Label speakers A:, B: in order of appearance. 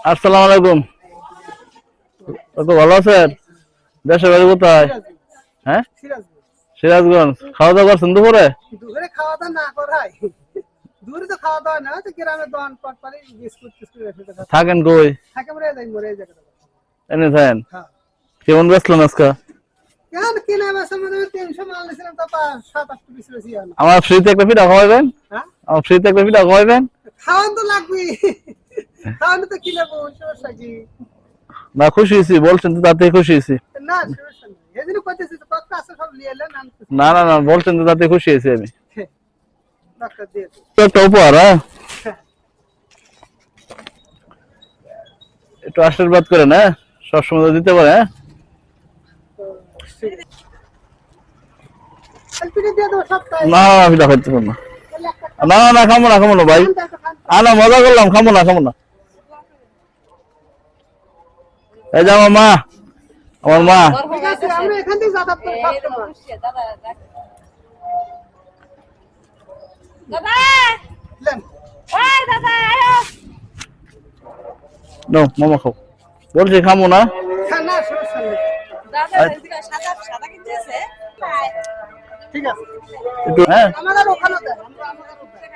A: আসসালামু আলাইকুম। তো ভালো আছেন? দেশের বাড়ি কোথায়? হ্যাঁ, সিরাজগঞ্জ। খাওয়া দাওয়া করছেন দুপুরে?
B: দুপুরে খাওয়া দাওয়া না করাই, দূরে তো খাওয়া দাওয়া না, তো গ্রামে দোকান পাট পারি বিস্কুট টিস্কুট রেখে খাওয়া
A: থাকেন কই?
B: থাকে মরে যাই মরে যাই
A: এনে থাকেন।
B: হ্যাঁ,
A: কেমন বেচলেন আজকে?
B: কেন কিনা বেচার মধ্যে 300 মাল নিয়েছিলাম, তো 7-8 পিস বেশি আর না।
A: আমার ফ্রিতে একটা পিঠা খাওয়াবেন?
B: হ্যাঁ,
A: আমার ফ্রিতে একটা পিঠা খাওয়াবেন?
B: খাওয়ান তো লাগবে, খাওয়ানো তো কিনে সমস্যা কি?
A: না, খুশি হয়েছি, বলছেন তো তাতে খুশি হয়েছি।
B: না সমস্যা নেই, এদিনও করতেছি তো কত আছে সব নিয়ে এলেন আনতেছি।
A: না না না, বলছেন তো তাতে খুশি হয়েছি আমি।
B: ডাক্তার দিয়ে
A: তো একটা উপহার, হ্যাঁ, একটু আশীর্বাদ করেন, হ্যাঁ, সবসময় তো দিতে পারে, হ্যাঁ।
B: এলপিডি দিয়ে দেবো সপ্তাহে।
A: না পিঠা খাইতে পারবো না। না না না, খাবো না ভাই। না, মজা করলাম, খাবো না। এই যে আমার মা,
B: ঠিক আছে, আমরা এখান থেকে যাতায়াত করে সবসময়। লেন।
A: নো মামা খাও। বলছি খাবো না।
B: হ্যাঁ, না সমস্যা নেই, ঠিক আছে।
A: একটু, হ্যাঁ,
B: আমাদের ওখানে দেন, আমরা আমাদের ওখানে।